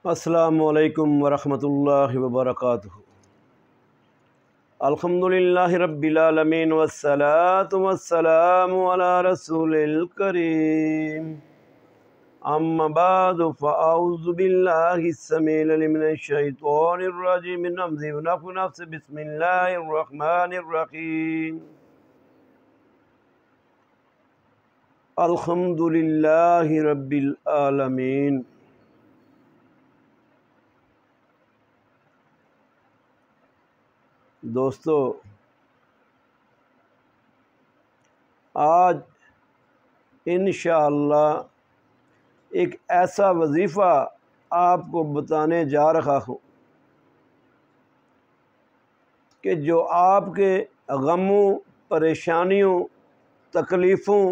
السلام علیکم ورحمۃ اللہ وبرکاتہ۔ الحمدللہ رب العالمین والصلاة والسلام علی رسول الکریم، اما بعد فاعوذ باللہ السمیع العلیم من الشیطان الرجیم من همزہ ونفخہ ونفثہ، بسم اللہ الرحمن الرحیم۔ الحمدللہ رب العالمین۔ دوستو، آج انشاءاللہ ایک ایسا وظیفہ آپ کو بتانے جا رہا ہوں کہ جو آپ کے غموں، پریشانیوں، تکلیفوں،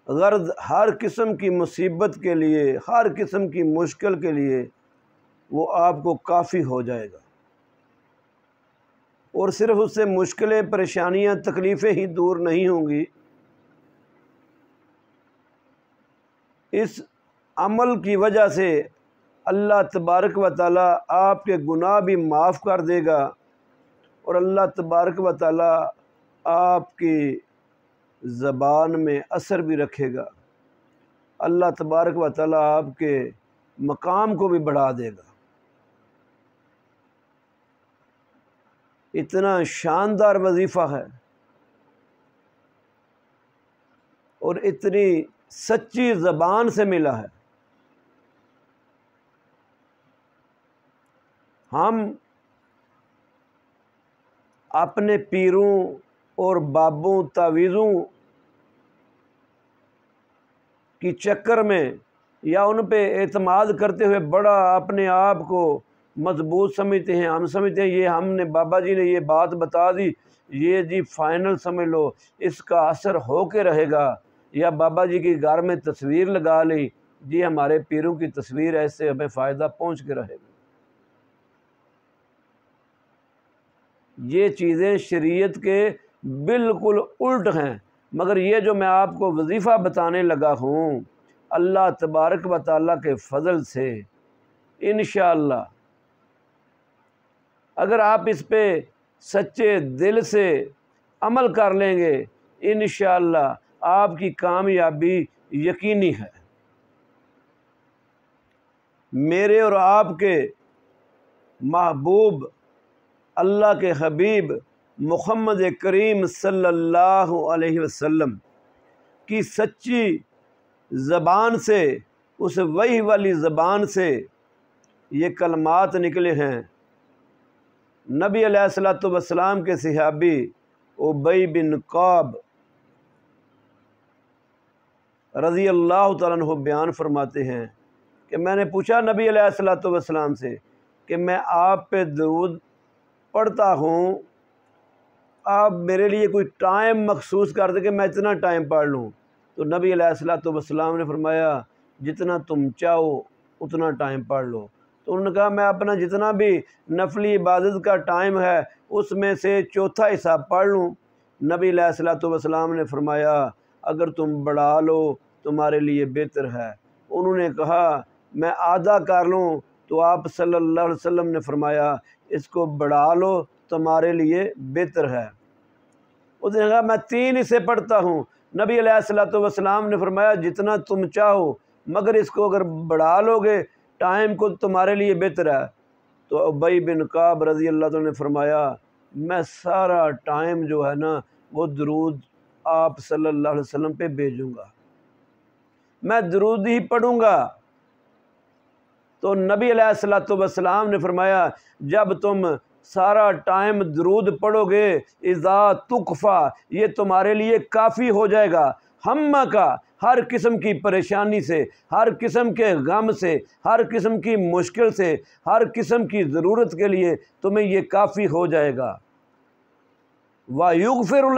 غرض ہر قسم کی مصیبت کے لیے، ہر قسم کی مشکل کے لیے وہ آپ کو کافی ہو جائے گا، اور صرف اس سے مشکلیں، پریشانیاں، تکلیفیں ہی دور نہیں ہوں گی، اس عمل کی وجہ سے اللہ تبارک و تعالیٰ آپ کے گناہ بھی معاف کر دے گا، اور اللہ تبارک و تعالیٰ آپ کی زبان میں اثر بھی رکھے گا، اللہ تبارک و تعالیٰ آپ کے مقام کو بھی بڑھا دے گا۔ اتنا شاندار وظیفہ ہے اور اتنی سچی زبان سے ملا ہے۔ ہم اپنے پیروں اور بابوں، تعویذوں کی چکر میں یا ان پہ اعتماد کرتے ہوئے بڑا اپنے آپ کو مضبوط سمجھتے ہیں، ہم سمجھتے ہیں یہ ہم نے بابا جی نے یہ بات بتا دی، یہ جی فائنل سمجھ لو، اس کا اثر ہو کے رہے گا، یا بابا جی کی گھر میں تصویر لگا لی، جی ہمارے پیروں کی تصویر ایسے ہمیں فائدہ پہنچ کے رہے گا۔ یہ چیزیں شریعت کے بالکل الٹ ہیں، مگر یہ جو میں آپ کو وظیفہ بتانے لگا ہوں، اللہ تبارک و تعالیٰ کے فضل سے انشاءاللہ اگر آپ اس پہ سچے دل سے عمل کر لیں گے، انشاءاللہ آپ کی کامیابی یقینی ہے۔ میرے اور آپ کے محبوب اللہ کے حبیب محمد کریم صلی اللہ علیہ وسلم کی سچی زبان سے، اس وحی والی زبان سے یہ کلمات نکلے ہیں۔ نبی علیہ السلام کے صحابی ابی بن کعب رضی اللہ تعالیٰ عنہ بیان فرماتے ہیں کہ میں نے پوچھا نبی علیہ السلام سے کہ میں آپ پہ درود پڑھتا ہوں، آپ میرے لیے کوئی ٹائم مخصوص کر دیں کہ میں اتنا ٹائم پڑھ لوں؟ تو نبی علیہ السلام نے فرمایا جتنا تم چاہو اتنا ٹائم پڑھ لو۔ تو انہوں نے کہا میں اپنا جتنا بھی نفلی عبادت کا ٹائم ہے اس میں سے چوتھا حصہ پڑھ لوں؟ نبی علیہ السلام نے فرمایا اگر تم بڑھا لو تمہارے لیے بہتر ہے۔ انہوں نے کہا میں آدھا کر لوں؟ تو آپ صلی اللہ علیہ وسلم نے فرمایا اس کو بڑھا لو تمہارے لیے بہتر ہے۔ اس نے کہا میں 3 حصے پڑھتا ہوں۔ نبی علیہ السلام نے فرمایا جتنا تم چاہو، مگر اس کو اگر بڑھا لو گے ٹائم کو تمہارے لیے بہتر ہے۔ تو ابی بن کعب رضی اللہ عنہ نے فرمایا میں سارا ٹائم جو ہے نا وہ درود آپ صلی اللہ علیہ وسلم پہ بھیجوں گا، میں درود ہی پڑھوں گا۔ تو نبی علیہ السلام نے فرمایا جب تم سارا ٹائم درود پڑھو گے اذا تکفا، یہ تمہارے لیے کافی ہو جائے گا، ہمہ کا ہر قسم کی پریشانی سے، ہر قسم کے غم سے، ہر قسم کی مشکل سے، ہر قسم کی ضرورت کے لیے تمہیں یہ کافی ہو جائے گا۔ وَيُغْفِرُ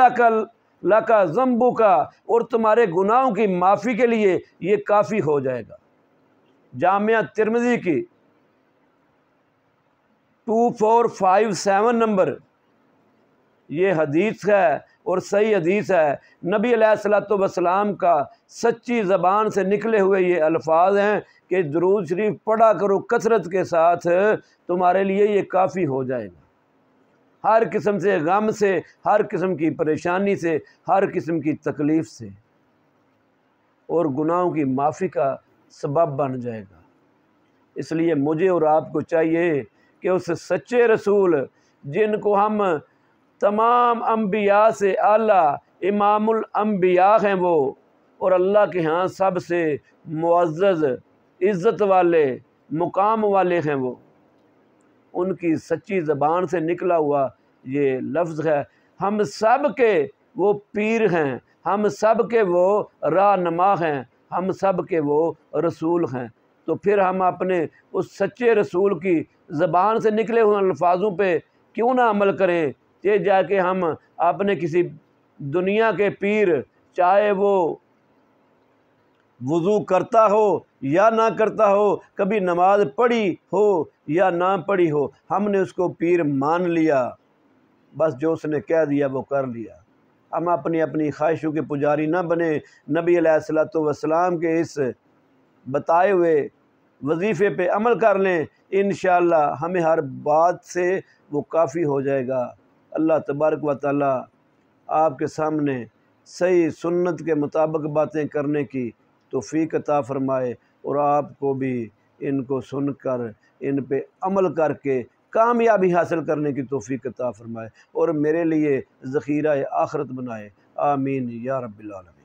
لَكَ ذَنْبُكَ، اور تمہارے گناہوں کی معافی کے لیے یہ کافی ہو جائے گا۔ جامعہ ترمذی کی 2457 نمبر یہ حدیث ہے، اور صحیح حدیث ہے، نبی علیہ الصلوۃ والسلام کا سچی زبان سے نکلے ہوئے یہ الفاظ ہیں کہ درود شریف پڑھا کرو کثرت کے ساتھ، تمہارے لیے یہ کافی ہو جائے گا، ہر قسم سے غم سے، ہر قسم کی پریشانی سے، ہر قسم کی تکلیف سے، اور گناہوں کی معافی کا سبب بن جائے گا۔ اس لیے مجھے اور آپ کو چاہیے کہ اس سچے رسول جن کو ہم تمام انبیاء سے اعلیٰ امام الانبیاء ہیں وہ، اور اللہ کے ہاں سب سے معزز عزت والے مقام والے ہیں وہ، ان کی سچی زبان سے نکلا ہوا یہ لفظ ہے، ہم سب کے وہ پیر ہیں، ہم سب کے وہ رہنما ہیں، ہم سب کے وہ رسول ہیں۔ تو پھر ہم اپنے اس سچے رسول کی زبان سے نکلے ہوئے الفاظوں پہ کیوں نہ عمل کریں، یہ جا کے ہم اپنے کسی دنیا کے پیر، چاہے وہ وضو کرتا ہو یا نہ کرتا ہو، کبھی نماز پڑھی ہو یا نہ پڑھی ہو، ہم نے اس کو پیر مان لیا، بس جو اس نے کہہ دیا وہ کر لیا۔ ہم اپنی خواہشوں کے پجاری نہ بنیں، نبی علیہ الصلوۃ والسلام کے اس بتائے ہوئے وظیفے پہ عمل کر لیں، انشاءاللہ ہمیں ہر بات سے وہ کافی ہو جائے گا۔ اللہ تبارک و تعالی آپ کے سامنے صحیح سنت کے مطابق باتیں کرنے کی توفیق عطا فرمائے، اور آپ کو بھی ان کو سن کر ان پہ عمل کر کے کامیابی حاصل کرنے کی توفیق عطا فرمائے، اور میرے لیے ذخیرہ آخرت بنائے۔ آمین یا رب العالمین۔